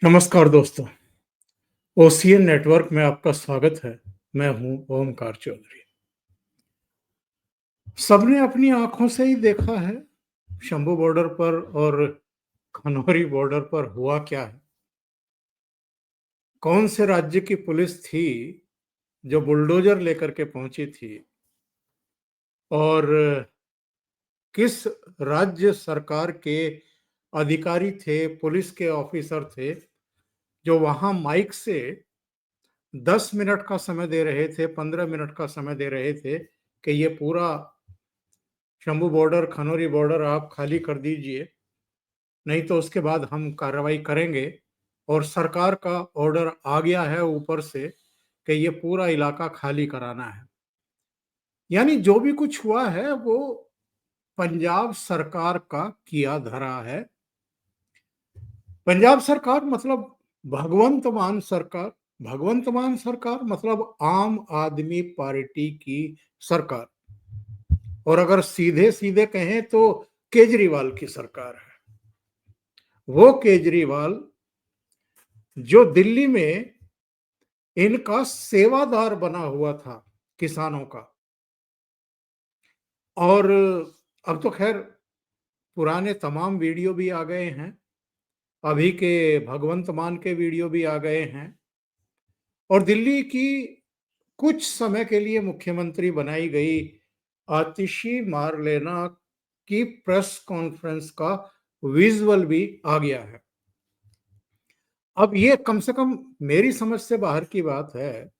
नमस्कार दोस्तों। OCN network में आपका स्वागत है। मैं हूं ओमकार चौधरी। सबने अपनी आंखों से ही देखा है शंभू बॉर्डर पर और खनौरी बॉर्डर पर हुआ क्या है। कौन से राज्य की पुलिस थी जो बुलडोजर लेकर के पहुंची थी और किस राज्य सरकार के अधिकारी थे, पुलिस के ऑफिसर थे जो वहां माइक से 10 मिनट का समय दे रहे थे, 15 मिनट का समय दे रहे थे कि ये पूरा शंभू बॉर्डर, खनौरी बॉर्डर आप खाली कर दीजिए, नहीं तो उसके बाद हम कार्रवाई करेंगे। और सरकार का ऑर्डर आ गया है ऊपर से कि ये पूरा इलाका खाली कराना है। यानी जो भी कुछ हुआ है वो पंजाब सरकार का किया धरा है। पंजाब सरकार मतलब भगवंत मान सरकार। भगवंत मान सरकार मतलब आम आदमी पार्टी की सरकार। और अगर सीधे सीधे कहें तो केजरीवाल की सरकार है। वो केजरीवाल जो दिल्ली में इनका सेवादार बना हुआ था किसानों का। और अब तो खैर पुराने तमाम वीडियो भी आ गए हैं, अभी के भगवंत मान के वीडियो भी आ गए हैं। और दिल्ली की कुछ समय के लिए मुख्यमंत्री बनाई गई आतिशी मारलेना की प्रेस कॉन्फ्रेंस का विजुअल भी आ गया है। अब ये कम से कम मेरी समझ से बाहर की बात है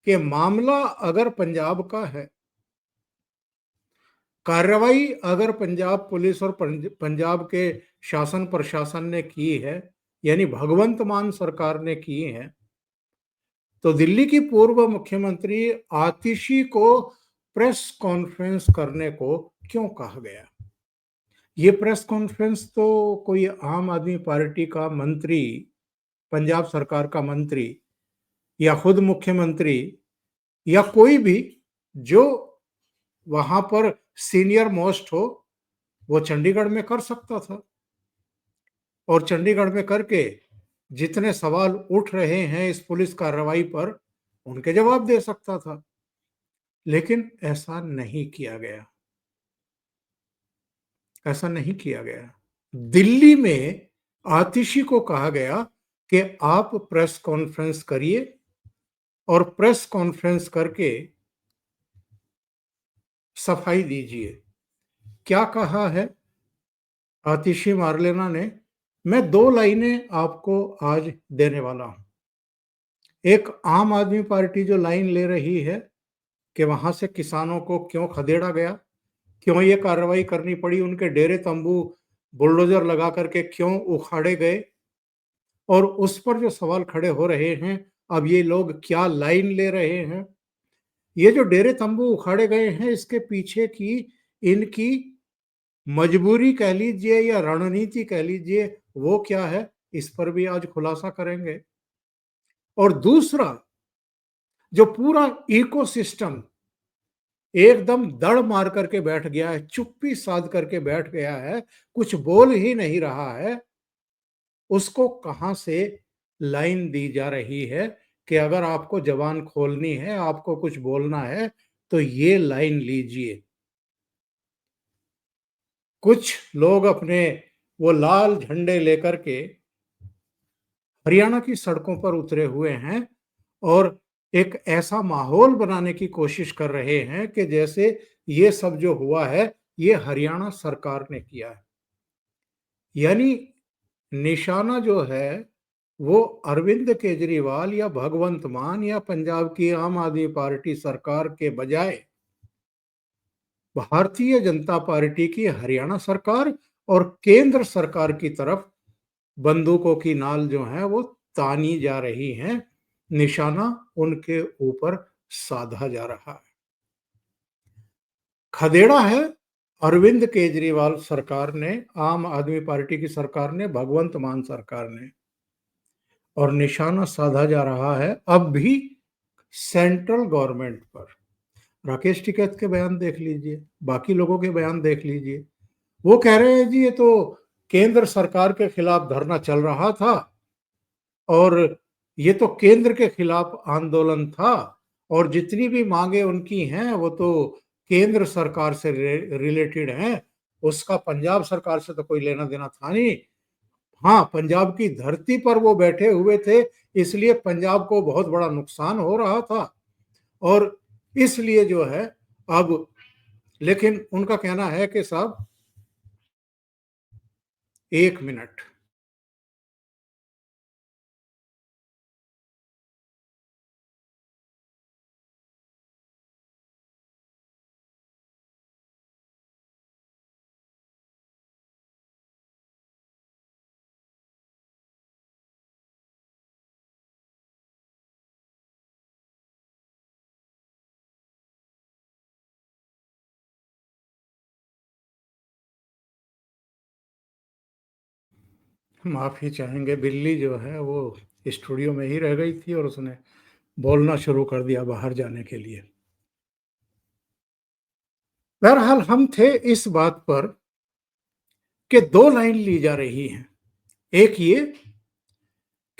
कि मामला अगर पंजाब का है, कार्रवाई अगर पंजाब पुलिस और पंजाब के शासन प्रशासन ने की है, यानी भगवंत मान सरकार ने की है, तो दिल्ली की पूर्व मुख्यमंत्री आतिशी को प्रेस कॉन्फ्रेंस करने को क्यों कहा गया। ये प्रेस कॉन्फ्रेंस तो कोई आम आदमी पार्टी का मंत्री, पंजाब सरकार का मंत्री या खुद मुख्यमंत्री या कोई भी जो वहां पर सीनियर मोस्ट हो, वो चंडीगढ़ में कर सकता था। और चंडीगढ़ में करके जितने सवाल उठ रहे हैं इस पुलिस कार्रवाई पर, उनके जवाब दे सकता था। लेकिन ऐसा नहीं किया गया। ऐसा नहीं किया गया। दिल्ली में आतिशी को कहा गया कि आप प्रेस कॉन्फ्रेंस करिए और प्रेस कॉन्फ्रेंस करके सफाई दीजिए। क्या कहा है आतिशी मारलेना ने? मैं दो लाइनें आपको आज देने वाला हूं। एक आम आदमी पार्टी जो लाइन ले रही है कि वहां से किसानों को क्यों खदेड़ा गया, क्यों ये कार्रवाई करनी पड़ी, उनके डेरे तंबू बुलडोजर लगा करके क्यों उखाड़े गए, और उस पर जो सवाल खड़े हो रहे हैं अब ये लोग क्या लाइन ले रहे हैं। ये जो डेरे तंबू उखाड़े गए हैं इसके पीछे की इनकी मजबूरी कह लीजिए या रणनीति कह लीजिए, वो क्या है, इस पर भी आज खुलासा करेंगे। और दूसरा, जो पूरा इकोसिस्टम एकदम दड़ मार करके बैठ गया है, चुप्पी साध करके बैठ गया है, कुछ बोल ही नहीं रहा है, उसको कहां से लाइन दी जा रही है कि अगर आपको जबान खोलनी है, आपको कुछ बोलना है, तो ये लाइन लीजिए। कुछ लोग अपने वो लाल झंडे लेकर के हरियाणा की सड़कों पर उतरे हुए हैं और एक ऐसा माहौल बनाने की कोशिश कर रहे हैं कि जैसे ये सब जो हुआ है ये हरियाणा सरकार ने किया है। यानी निशाना जो है वो अरविंद केजरीवाल या भगवंत मान या पंजाब की आम आदमी पार्टी सरकार के बजाय भारतीय जनता पार्टी की हरियाणा सरकार और केंद्र सरकार की तरफ बंदूकों की नाल जो है वो तानी जा रही हैं। निशाना उनके ऊपर साधा जा रहा है। खदेड़ा है अरविंद केजरीवाल सरकार ने, आम आदमी पार्टी की सरकार ने, भगवंत मान सरकार ने। और निशाना साधा जा रहा है अब भी सेंट्रल गवर्नमेंट पर। राकेश टिकैत के बयान देख लीजिए, बाकी लोगों के बयान देख लीजिए। वो कह रहे हैं जी ये तो केंद्र सरकार के खिलाफ धरना चल रहा था और ये तो केंद्र के खिलाफ आंदोलन था और जितनी भी मांगे उनकी हैं वो तो केंद्र सरकार से रिलेटेड हैं, उसका पंजाब सरकार से तो कोई लेना देना था नहीं। हाँ, पंजाब की धरती पर वो बैठे हुए थे, इसलिए पंजाब को बहुत बड़ा नुकसान हो रहा था और इसलिए जो है अब, लेकिन उनका कहना है कि साहब 1 मिनट। माफी चाहेंगे, बिल्ली जो है वो स्टूडियो में ही रह गई थी और उसने बोलना शुरू कर दिया बाहर जाने के लिए। बहरहाल हम थे इस बात पर कि दो लाइन ली जा रही हैं। एक ये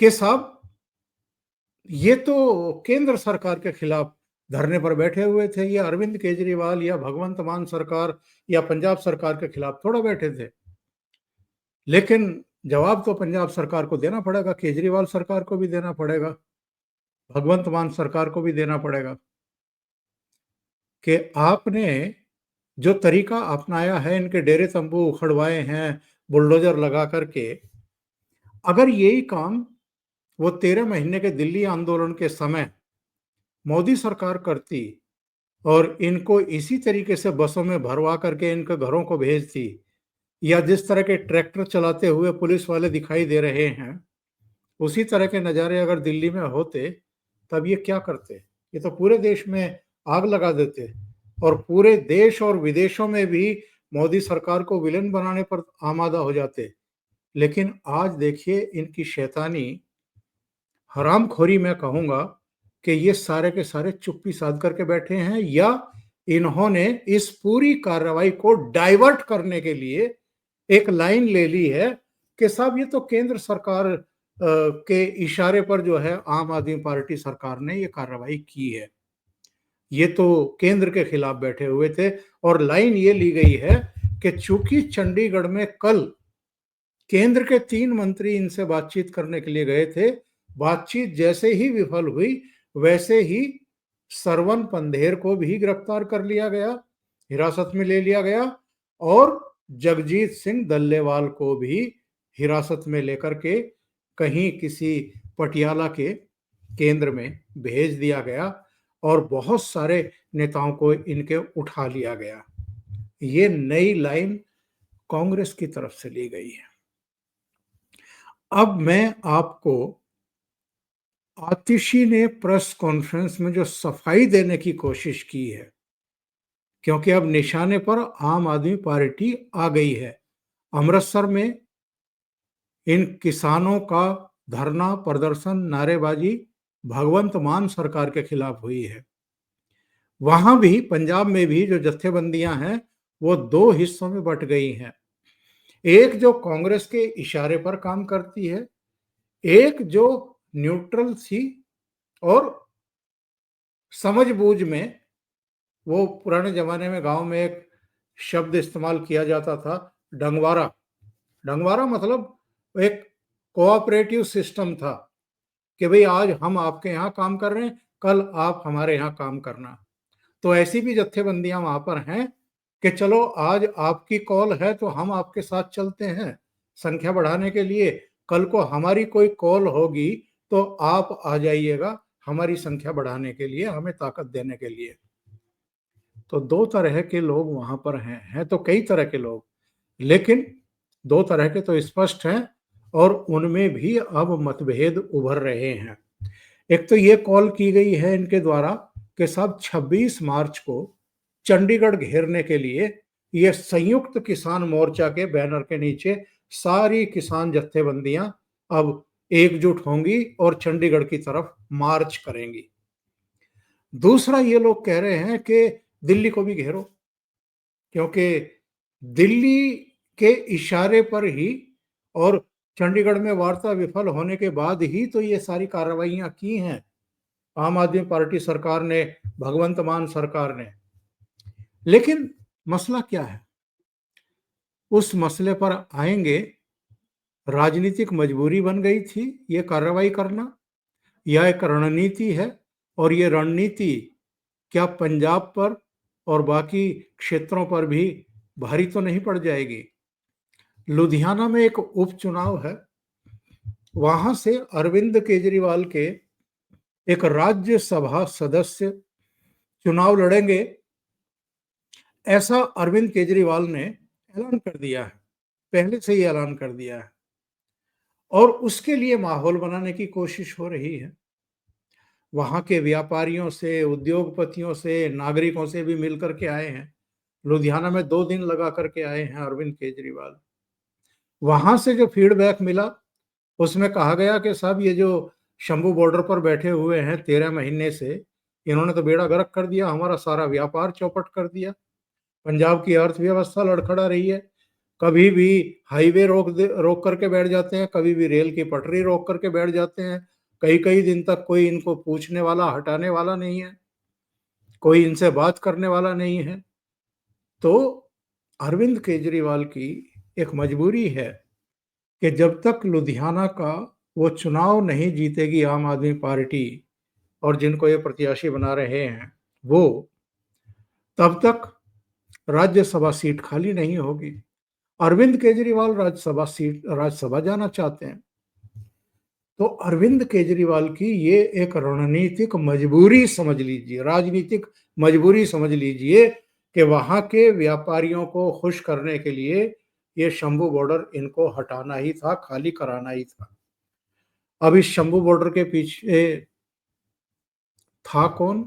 कि साहब ये तो केंद्र सरकार के खिलाफ धरने पर बैठे हुए थे, ये अरविंद केजरीवाल या भगवंत मान सरकार या पंजाब सरकार के खिलाफ थोड़ा बैठे थे। लेकिन जवाब तो पंजाब सरकार को देना पड़ेगा, केजरीवाल सरकार को भी देना पड़ेगा, भगवंत मान सरकार को भी देना पड़ेगा कि आपने जो तरीका अपनाया है, इनके डेरे तंबू उखड़वाए हैं बुलडोजर लगा करके, अगर यही काम वो 13 महीने के दिल्ली आंदोलन के समय मोदी सरकार करती और इनको इसी तरीके से बसों में भरवा करके इनके घरों को भेजती, या जिस तरह के ट्रैक्टर चलाते हुए पुलिस वाले दिखाई दे रहे हैं, उसी तरह के नज़ारे अगर दिल्ली में होते, तब ये क्या करते? ये तो पूरे देश में आग लगा देते और पूरे देश और विदेशों में भी मोदी सरकार को विलेन बनाने पर आमादा हो जाते। लेकिन आज देखिए इनकी शैतानी, हरामखोरी मैं कहूँगा कि ये सारे के सारे चुप्पी साध करके बैठे हैं, या इन्होंने इस पूरी कार्रवाई को डाइवर्ट करने के लिए एक लाइन ले ली है कि साहब ये तो केंद्र सरकार के इशारे पर जो है आम आदमी पार्टी सरकार ने ये कार्रवाई की है। ये तो केंद्र के खिलाफ बैठे हुए थे और लाइन ये ली गई है कि चूंकि चंडीगढ़ में कल केंद्र के 3 मंत्री इनसे बातचीत करने के लिए गए थे, बातचीत जैसे ही विफल हुई वैसे ही सरवन पंधेर को भी गिरफ्तार कर लिया गया, हिरासत में ले लिया गया और जगजीत सिंह डल्लेवाल को भी हिरासत में लेकर के कहीं किसी पटियाला के केंद्र में भेज दिया गया और बहुत सारे नेताओं को इनके उठा लिया गया। ये नई लाइन कांग्रेस की तरफ से ली गई है। अब मैं आपको आतिशी ने प्रेस कॉन्फ्रेंस में जो सफाई देने की कोशिश की है, क्योंकि अब निशाने पर आम आदमी पार्टी आ गई है। अमृतसर में इन किसानों का धरना प्रदर्शन नारेबाजी भगवंत मान सरकार के खिलाफ हुई है। वहां भी पंजाब में भी जो जत्थेबंदियां हैं वो दो हिस्सों में बट गई हैं। एक जो कांग्रेस के इशारे पर काम करती है, एक जो न्यूट्रल थी और समझबूझ में, वो पुराने जमाने में गांव में एक शब्द इस्तेमाल किया जाता था, डंगवारा। डंगवारा मतलब एक कोऑपरेटिव सिस्टम था कि भाई आज हम आपके यहाँ काम कर रहे हैं, कल आप हमारे यहाँ काम करना। तो ऐसी भी जत्थेबंदियां वहां पर हैं कि चलो आज आपकी कॉल है तो हम आपके साथ चलते हैं संख्या बढ़ाने के लिए, कल को हमारी कोई कॉल होगी तो आप आ जाइएगा हमारी संख्या बढ़ाने के लिए, हमें ताकत देने के लिए। तो दो तरह के लोग वहां पर हैं तो कई तरह के लोग, लेकिन दो तरह के तो स्पष्ट हैं और उनमें भी अब मतभेद उभर रहे हैं। एक तो ये कॉल की गई है इनके द्वारा कि साहब 26 मार्च को चंडीगढ़ घेरने के लिए ये संयुक्त किसान मोर्चा के बैनर के नीचे सारी किसान जत्थेबंदियां अब एकजुट होंगी और चंडीगढ़ की तरफ मार्च करेंगी। दूसरा ये लोग कह रहे हैं कि दिल्ली को भी घेरो, क्योंकि दिल्ली के इशारे पर ही और चंडीगढ़ में वार्ता विफल होने के बाद ही तो ये सारी कार्रवाइयां की हैं आम आदमी पार्टी सरकार ने, भगवंत मान सरकार ने। लेकिन मसला क्या है, उस मसले पर आएंगे। राजनीतिक मजबूरी बन गई थी ये कार्रवाई करना, यह एक रणनीति है, और ये रणनीति क्या पंजाब पर और बाकी क्षेत्रों पर भी भारी तो नहीं पड़ जाएगी। लुधियाना में एक उपचुनाव है, वहां से अरविंद केजरीवाल के एक राज्यसभा सदस्य चुनाव लड़ेंगे, ऐसा अरविंद केजरीवाल ने ऐलान कर दिया है, पहले से ही ऐलान कर दिया है। और उसके लिए माहौल बनाने की कोशिश हो रही है। वहां के व्यापारियों से, उद्योगपतियों से, नागरिकों से भी मिलकर के आए हैं। लुधियाना में 2 दिन लगा करके आए हैं अरविंद केजरीवाल। वहां से जो फीडबैक मिला उसमें कहा गया कि साहब ये जो शंभू बॉर्डर पर बैठे हुए हैं 13 महीने से, इन्होंने तो बेड़ा गर्क कर दिया, हमारा सारा व्यापार चौपट कर दिया, पंजाब की अर्थव्यवस्था लड़खड़ा रही है। कभी भी हाईवे रोक करके बैठ जाते हैं, कभी भी रेल की पटरी रोक करके बैठ जाते हैं। कई कई दिन तक कोई इनको पूछने वाला, हटाने वाला नहीं है, कोई इनसे बात करने वाला नहीं है। तो अरविंद केजरीवाल की एक मजबूरी है कि जब तक लुधियाना का वो चुनाव नहीं जीतेगी आम आदमी पार्टी और जिनको ये प्रत्याशी बना रहे हैं वो, तब तक राज्यसभा सीट खाली नहीं होगी। अरविंद केजरीवाल राज्यसभा जाना चाहते हैं। तो अरविंद केजरीवाल की ये एक रणनीतिक मजबूरी समझ लीजिए, राजनीतिक मजबूरी समझ लीजिए कि वहां के व्यापारियों को खुश करने के लिए ये शंभू बॉर्डर इनको हटाना ही था, खाली कराना ही था। अब इस शंभू बॉर्डर के पीछे था कौन?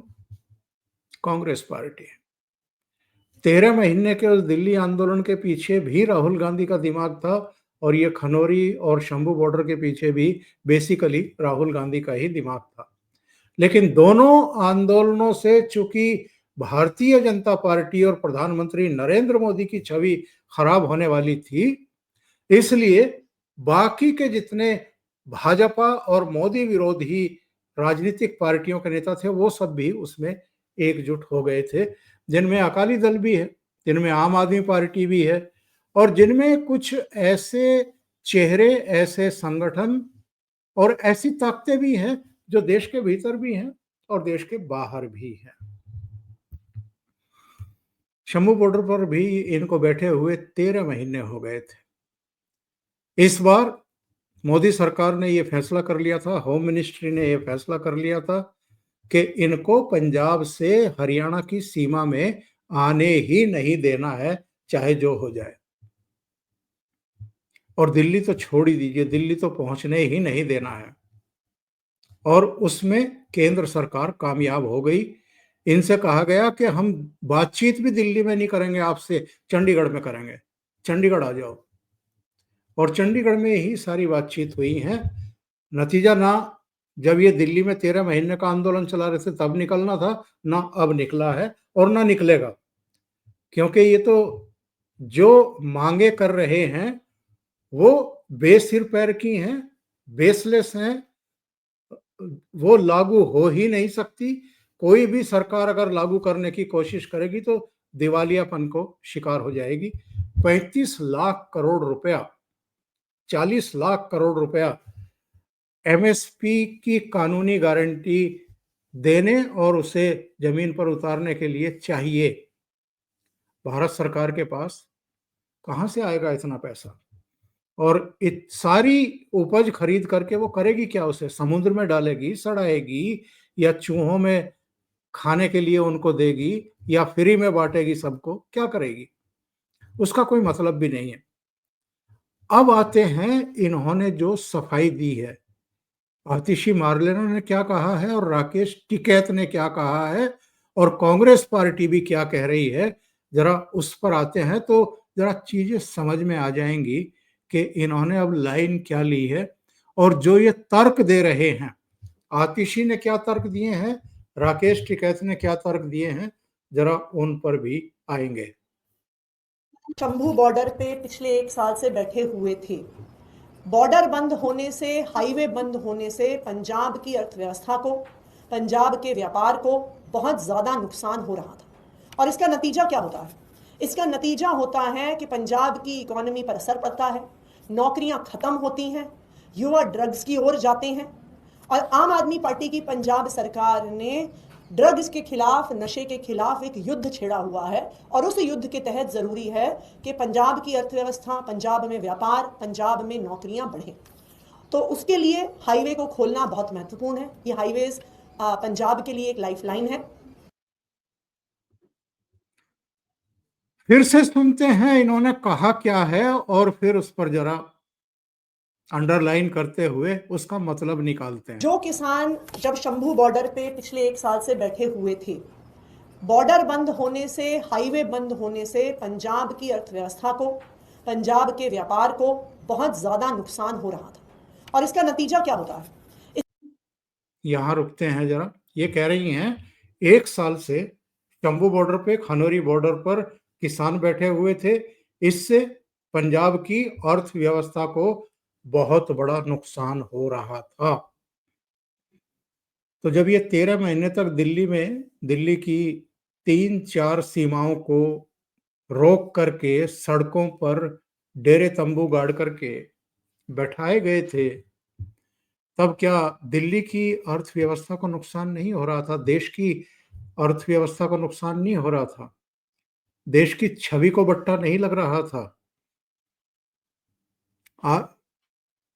कांग्रेस पार्टी। 13 महीने के उस दिल्ली आंदोलन के पीछे भी राहुल गांधी का दिमाग था, और ये खनौरी और शंभू बॉर्डर के पीछे भी बेसिकली राहुल गांधी का ही दिमाग था। लेकिन दोनों आंदोलनों से चूंकि भारतीय जनता पार्टी और प्रधानमंत्री नरेंद्र मोदी की छवि खराब होने वाली थी, इसलिए बाकी के जितने भाजपा और मोदी विरोधी राजनीतिक पार्टियों के नेता थे वो सब भी उसमें एकजुट हो गए थे, जिनमें अकाली दल भी है, जिनमें आम आदमी पार्टी भी है, और जिनमें कुछ ऐसे चेहरे, ऐसे संगठन और ऐसी ताकतें भी हैं जो देश के भीतर भी हैं और देश के बाहर भी हैं। शंभू बॉर्डर पर भी इनको बैठे हुए 13 महीने हो गए थे। इस बार मोदी सरकार ने यह फैसला कर लिया था, होम मिनिस्ट्री ने यह फैसला कर लिया था कि इनको पंजाब से हरियाणा की सीमा में आने ही नहीं देना है, चाहे जो हो जाए। और दिल्ली तो छोड़ ही दीजिए, दिल्ली तो पहुंचने ही नहीं देना है। और उसमें केंद्र सरकार कामयाब हो गई। इनसे कहा गया कि हम बातचीत भी दिल्ली में नहीं करेंगे आपसे, चंडीगढ़ में करेंगे, चंडीगढ़ आ जाओ। और चंडीगढ़ में ही सारी बातचीत हुई है। नतीजा ना जब ये दिल्ली में 13 महीने का आंदोलन चला रहे थे तब निकलना था, ना अब निकला है और ना निकलेगा, क्योंकि ये तो जो मांगे कर रहे हैं वो बेसिर पैर की हैं, बेसलेस हैं, वो लागू हो ही नहीं सकती। कोई भी सरकार अगर लागू करने की कोशिश करेगी तो दिवालियापन को शिकार हो जाएगी। 35 लाख करोड़ रुपया, 40 लाख करोड़ रुपया एमएसपी की कानूनी गारंटी देने और उसे जमीन पर उतारने के लिए चाहिए। भारत सरकार के पास कहां से आएगा इतना पैसा? और सारी उपज खरीद करके वो करेगी क्या? उसे समुद्र में डालेगी, सड़ाएगी, या चूहों में खाने के लिए उनको देगी, या फ्री में बांटेगी सबको? क्या करेगी? उसका कोई मतलब भी नहीं है। अब आते हैं इन्होंने जो सफाई दी है, आतिशी मार्लेना ने क्या कहा है और राकेश टिकैत ने क्या कहा है और कांग्रेस पार्टी भी क्या कह रही है, जरा उस पर आते हैं तो जरा चीजें समझ में आ जाएंगी कि इन्होंने अब लाइन क्या ली है। और जो ये तर्क दे रहे हैं, आतिशी ने क्या तर्क दिए हैं, राकेश टिकैत ने क्या तर्क दिए हैं, जरा उन पर भी आएंगे। शंभू बॉर्डर पे पिछले 1 साल से बैठे हुए थे, बॉर्डर बंद होने से, हाईवे बंद होने से पंजाब की अर्थव्यवस्था को, पंजाब के व्यापार को बहुत ज़्यादा नुकसान हो रहा था। और इसका नतीजा क्या होता है? इसका नतीजा होता है कि पंजाब की इकोनॉमी पर असर पड़ता है, नौकरियां खत्म होती हैं, युवा ड्रग्स की ओर जाते हैं। और आम आदमी पार्टी की पंजाब सरकार ने ड्रग्स के खिलाफ, नशे के खिलाफ एक युद्ध छेड़ा हुआ है। और उस युद्ध के तहत ज़रूरी है कि पंजाब की अर्थव्यवस्था, पंजाब में व्यापार, पंजाब में नौकरियां बढ़ें। तो उसके लिए हाईवे को खोलना बहुत महत्वपूर्ण है। ये हाईवेज पंजाब के लिए एक लाइफलाइन है। फिर से सुनते हैं इन्होंने कहा क्या है और फिर उस पर जरा अंडरलाइन करते हुए उसका मतलब निकालते हैं। जो किसान जब शंभू बॉर्डर पे पिछले 1 साल से बैठे हुए थे, बॉर्डर बंद होने से, हाईवे बंद होने से पंजाब की अर्थव्यवस्था को, पंजाब के व्यापार को बहुत ज़्यादा नुकसान हो रहा था। और इसका नतीजा क्या होता है? यहाँ रुकते हैं जरा। ये कह रही हैं 1 साल से शंभू बॉर्डर पे, खनौरी बॉर्डर पर किसान बैठे हुए थे, इससे पंजाब की अर्थव्यवस्था को बहुत बड़ा नुकसान हो रहा था। तो जब ये 13 महीने तक दिल्ली में, दिल्ली की 3-4 सीमाओं को रोक करके, सड़कों पर डेरे तंबू गाड़ करके बैठाए गए थे, तब क्या दिल्ली की अर्थव्यवस्था को नुकसान नहीं हो रहा था? देश की अर्थव्यवस्था को नुकसान नहीं हो रहा था? देश की छवि को बट्टा नहीं लग रहा था? आ,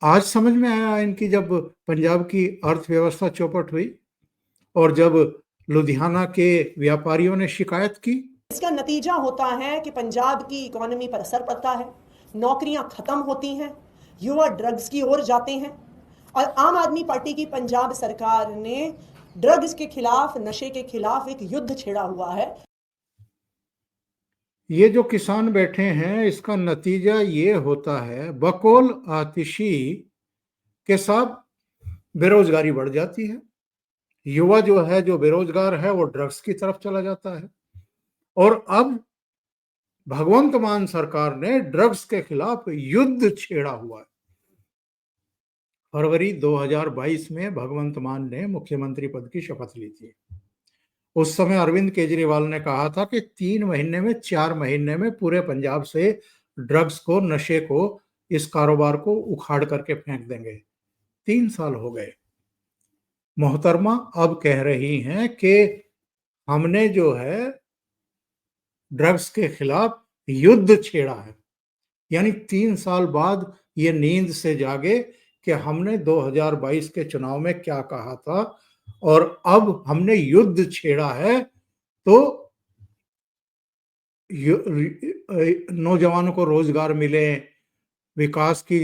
आज समझ में आया इनकी, जब पंजाब की अर्थव्यवस्था चौपट हुई और जब लुधियाना के व्यापारियों ने शिकायत की। इसका नतीजा होता है कि पंजाब की इकोनॉमी पर असर पड़ता है, नौकरियां खत्म होती हैं, युवा ड्रग्स की ओर जाते हैं। और आम आदमी पार्टी की पंजाब सरकार ने ड्रग्स के खिलाफ, नशे के खिलाफ एक युद्ध छेड़ा हुआ है। ये जो किसान बैठे हैं, इसका नतीजा ये होता है, बकौल आतिशी के साथ बेरोजगारी बढ़ जाती है। युवा जो है, जो बेरोजगार है, वो ड्रग्स की तरफ चला जाता है। और अब भगवंत मान सरकार ने ड्रग्स के खिलाफ युद्ध छेड़ा हुआ है। फरवरी 2022 में भगवंत मान ने मुख्यमंत्री पद की शपथ ली थी। उस समय अरविंद केजरीवाल ने कहा था कि 3 महीने में, 4 महीने में पूरे पंजाब से ड्रग्स को, नशे को, इस कारोबार को उखाड़ करके फेंक देंगे। 3 साल हो गए। मोहतरमा अब कह रही हैं कि हमने जो है ड्रग्स के खिलाफ युद्ध छेड़ा है। यानी 3 साल बाद ये नींद से जागे कि हमने 2022 के चुनाव में क्या कहा था और अब हमने युद्ध छेड़ा है। तो नौजवानों को रोजगार मिले, विकास की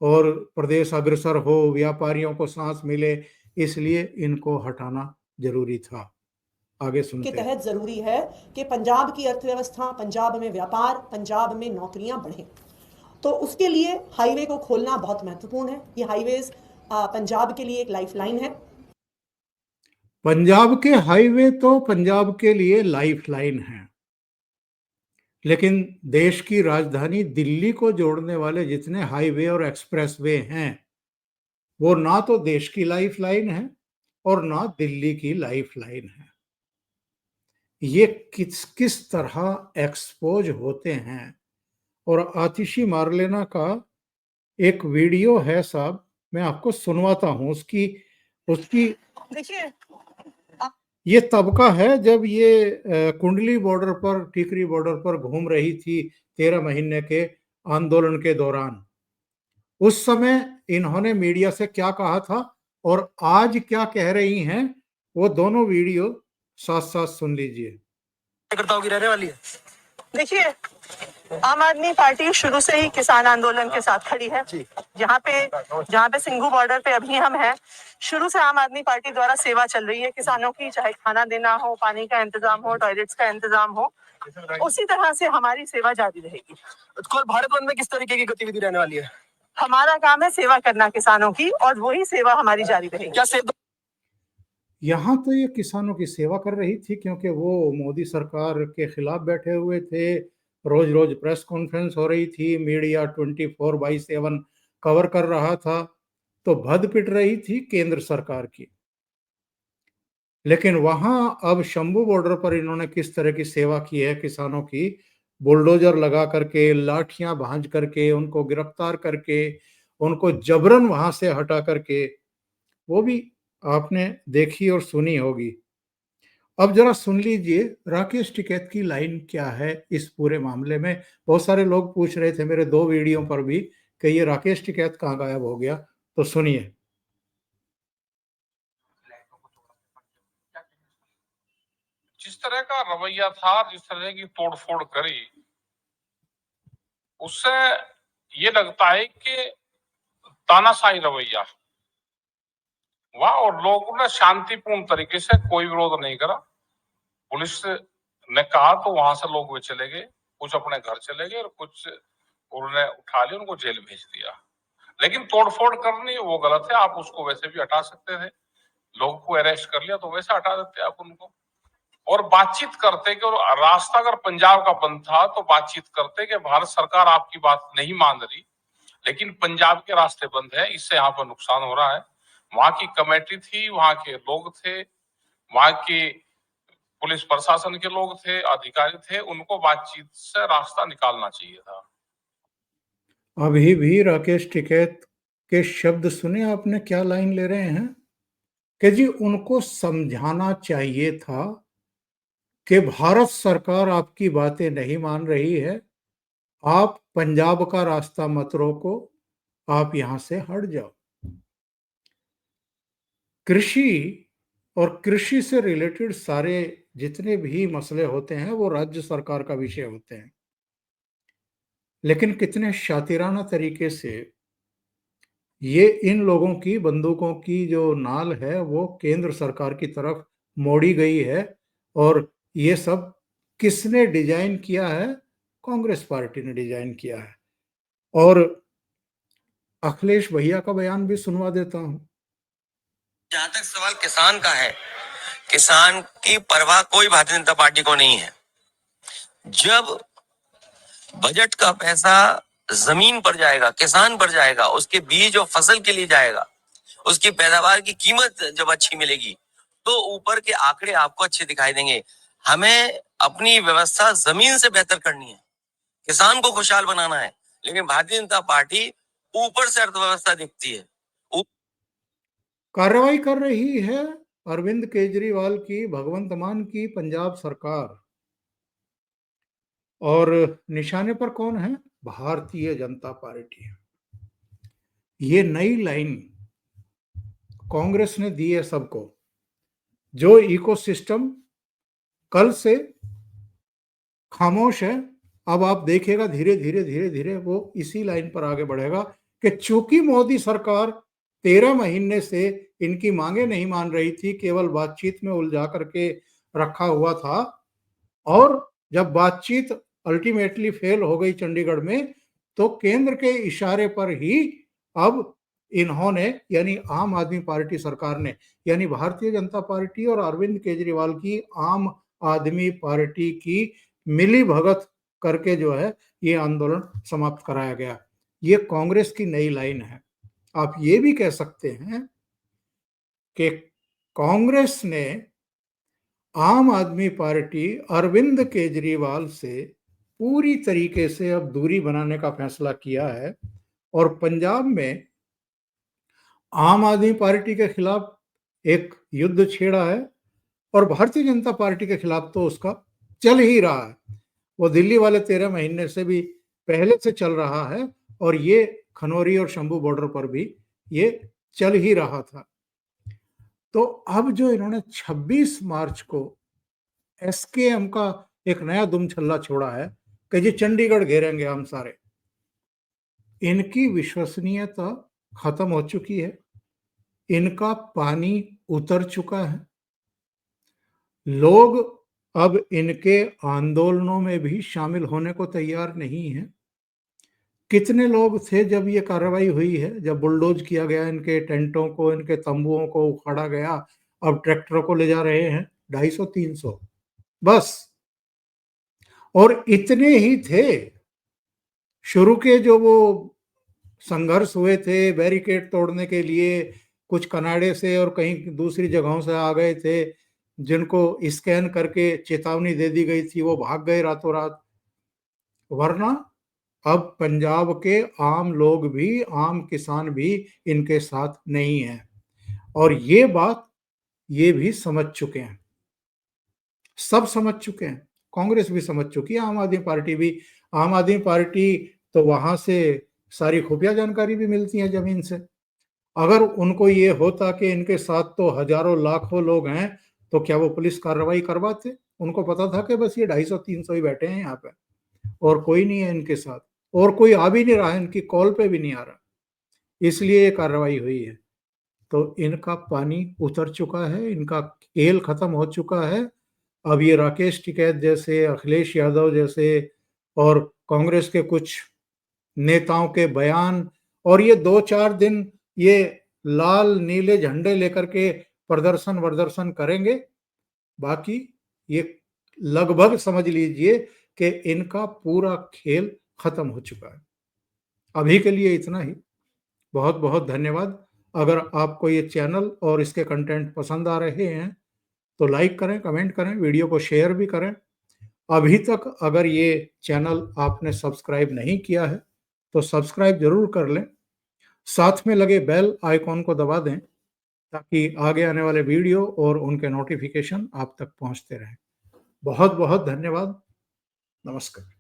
और प्रदेश अग्रसर हो, व्यापारियों को सांस मिले, इसलिए इनको हटाना जरूरी था। आगे के सुनते हैं। तहत ज़रूरी है कि पंजाब की अर्थव्यवस्था, पंजाब में व्यापार, पंजाब में नौकरियां बढ़ें। तो उसके लिए हाईवे को खोलना बहुत महत्वपूर्ण है। ये हाईवेज पंजाब के लिए एक लाइफलाइन है। पंजाब के हाईवे तो पंजाब के लिए लाइफलाइन है, लेकिन देश की राजधानी दिल्ली को जोड़ने वाले जितने हाईवे और एक्सप्रेसवे हैं, वो ना तो देश की लाइफलाइन है और ना दिल्ली की लाइफलाइन है। ये किस किस तरह एक्सपोज होते हैं। और आतिशी मारलेना का एक वीडियो है साहब, मैं आपको सुनवाता हूं। उसकी उसकी देखिए, ये तबका है जब ये कुंडली बॉर्डर पर, टिकरी बॉर्डर पर घूम रही थी 13 महीने के आंदोलन के दौरान। उस समय इन्होंने मीडिया से क्या कहा था और आज क्या कह रही हैं, वो दोनों वीडियो साथ साथ सुन लीजिए। कार्यकर्ताओं की रहने वाली है। देखिए, आम आदमी पार्टी शुरू से ही किसान आंदोलन के साथ खड़ी है। जहाँ पे सिंघू बॉर्डर पे अभी हम हैं, शुरू से आम आदमी पार्टी द्वारा सेवा चल रही है किसानों की, चाहे खाना देना हो, पानी का इंतजाम हो, टॉयलेट्स का इंतजाम हो, उसी तरह से हमारी सेवा जारी रहेगी। कल भारत बंद में किस तरीके की गतिविधि रहने वाली है? हमारा काम है सेवा करना किसानों की, और वही सेवा हमारी जारी रहेगी। क्या यहाँ तो ये किसानों की सेवा कर रही थी, क्योंकि वो मोदी सरकार के खिलाफ बैठे हुए थे। रोज रोज प्रेस कॉन्फ्रेंस हो रही थी, मीडिया 24/7 कवर कर रहा था तो भद पिट रही थी केंद्र सरकार की। लेकिन वहां अब शंभू बॉर्डर पर इन्होंने किस तरह की सेवा की है किसानों की, बुलडोजर लगा करके, लाठियां भांज करके, उनको गिरफ्तार करके, उनको जबरन वहां से हटा करके, वो भी आपने देखी और सुनी होगी। अब जरा सुन लीजिए राकेश टिकैत की लाइन क्या है इस पूरे मामले में। बहुत सारे लोग पूछ रहे थे मेरे 2 वीडियो पर भी कि ये राकेश टिकैत कहाँ गायब हो गया, तो सुनिए। जिस तरह का रवैया था, जिस तरह की तोड़फोड़ करी, उससे ये लगता है कि तानाशाही रवैया हुआ और लोगों ने शांतिपूर्ण तरीके से कोई विरोध नहीं करा। पुलिस ने कहा तो वहां से लोग वे चले गए, कुछ अपने घर चले गए और कुछ उन्होंने उठा लिया, उनको जेल भेज दिया। लेकिन तोड़फोड़ करनी वो गलत है, आप उसको वैसे भी हटा सकते थे। लोगों को अरेस्ट कर लिया तो वैसे हटा देते आप उनको, और बातचीत करते कि, और रास्ता अगर पंजाब का बंद था तो बातचीत करते कि भारत सरकार आपकी बात नहीं मान रही, लेकिन पंजाब के रास्ते बंद है, इससे यहाँ पर नुकसान हो रहा है। वहां की कमेटी थी, वहां के लोग थे, वहां के पुलिस प्रशासन के लोग थे, अधिकारी थे, उनको बातचीत से रास्ता निकालना चाहिए था। अभी भी राकेश टिकैत के शब्द सुने आपने, क्या लाइन ले रहे हैं कि जी उनको समझाना चाहिए था कि भारत सरकार आपकी बातें नहीं मान रही है, आप पंजाब का रास्ता मत रोको, आप यहां से हट जाओ। कृषि और कृषि से रिलेटेड सारे जितने भी मसले होते हैं वो राज्य सरकार का विषय होते हैं, लेकिन कितने शातिराना तरीके से ये इन लोगों की बंदूकों की जो नाल है वो केंद्र सरकार की तरफ मोड़ी गई है। और ये सब किसने डिजाइन किया है? कांग्रेस पार्टी ने डिजाइन किया है। और अखिलेश भैया का बयान भी सुनवा देता हूं। जहां तक सवाल किसान का है, किसान की परवाह कोई भारतीय जनता पार्टी को नहीं है। जब बजट का पैसा जमीन पर जाएगा, किसान पर जाएगा, उसके बीज और फसल के लिए जाएगा, उसकी पैदावार की कीमत जब अच्छी मिलेगी तो ऊपर के आंकड़े आपको अच्छे दिखाई देंगे। हमें अपनी व्यवस्था जमीन से बेहतर करनी है, किसान को खुशहाल बनाना है, लेकिन भारतीय जनता पार्टी ऊपर से अर्थव्यवस्था देखती है। कार्रवाई कर रही है अरविंद केजरीवाल की, भगवंत मान की पंजाब सरकार, और निशाने पर कौन है? भारतीय जनता पार्टी। ये नई लाइन कांग्रेस ने दी है सबको। जो इकोसिस्टम कल से खामोश है, अब आप देखिएगा धीरे धीरे धीरे धीरे वो इसी लाइन पर आगे बढ़ेगा कि चूंकि मोदी सरकार 13 महीने से इनकी मांगे नहीं मान रही थी, केवल बातचीत में उलझा करके रखा हुआ था, और जब बातचीत अल्टीमेटली फेल हो गई चंडीगढ़ में, तो केंद्र के इशारे पर ही अब इन्होंने, यानी आम आदमी पार्टी सरकार ने, यानी भारतीय जनता पार्टी और अरविंद केजरीवाल की आम आदमी पार्टी की मिली भगत करके जो है ये आंदोलन समाप्त कराया गया। ये कांग्रेस की नई लाइन है। आप ये भी कह सकते हैं कि कांग्रेस ने आम आदमी पार्टी अरविंद केजरीवाल से पूरी तरीके से अब दूरी बनाने का फैसला किया है, और पंजाब में आम आदमी पार्टी के खिलाफ एक युद्ध छेड़ा है, और भारतीय जनता पार्टी के खिलाफ तो उसका चल ही रहा है। वो दिल्ली वाले 13 महीने से भी पहले से चल रहा है, और ये खनौरी और शंभू बॉर्डर पर भी ये चल ही रहा था। तो अब जो इन्होंने 26 मार्च को एसकेएम का एक नया दुम छल्ला छोड़ा है कि जी चंडीगढ़ घेरेंगे हम सारे, इनकी विश्वसनीयता खत्म हो चुकी है, इनका पानी उतर चुका है। लोग अब इनके आंदोलनों में भी शामिल होने को तैयार नहीं है। कितने लोग थे जब ये कार्रवाई हुई है, जब बुलडोज किया गया, इनके टेंटों को, इनके तंबुओं को उखाड़ा गया, अब ट्रैक्टरों को ले जा रहे हैं 250-300 बस। और इतने ही थे, शुरू के जो वो संघर्ष हुए थे बैरिकेड तोड़ने के लिए, कुछ कनाडा से और कहीं दूसरी जगहों से आ गए थे, जिनको स्कैन करके चेतावनी दे दी गई थी, वो भाग गए रातों रात। वरना अब पंजाब के आम लोग भी, आम किसान भी इनके साथ नहीं है, और ये बात ये भी समझ चुके हैं, सब समझ चुके हैं। कांग्रेस भी समझ चुकी है, आम आदमी पार्टी भी। आम आदमी पार्टी तो वहां से सारी खुफिया जानकारी भी मिलती है जमीन से। अगर उनको ये होता कि इनके साथ तो हजारों लाखों लोग हैं, तो क्या वो पुलिस कार्रवाई करवाते? उनको पता था कि बस ये 250-300 ही बैठे हैं यहाँ पे, और कोई नहीं है इनके साथ, और कोई आ भी नहीं रहा है, इनकी कॉल पे भी नहीं आ रहा, इसलिए ये कार्रवाई हुई है। तो इनका पानी उतर चुका है, इनका खेल खत्म हो चुका है। अब ये राकेश टिकैत जैसे, अखिलेश यादव जैसे और कांग्रेस के कुछ नेताओं के बयान, और ये 2-4 दिन ये लाल नीले झंडे लेकर के प्रदर्शन करेंगे, बाकी ये लगभग समझ लीजिए कि इनका पूरा खेल खत्म हो चुका है। अभी के लिए इतना ही। बहुत बहुत धन्यवाद। अगर आपको ये चैनल और इसके कंटेंट पसंद आ रहे हैं तो लाइक करें, कमेंट करें, वीडियो को शेयर भी करें। अभी तक अगर ये चैनल आपने सब्सक्राइब नहीं किया है तो सब्सक्राइब जरूर कर लें, साथ में लगे बेल आइकॉन को दबा दें ताकि आगे आने वाले वीडियो और उनके नोटिफिकेशन आप तक पहुंचते रहें। बहुत बहुत धन्यवाद। नमस्कार।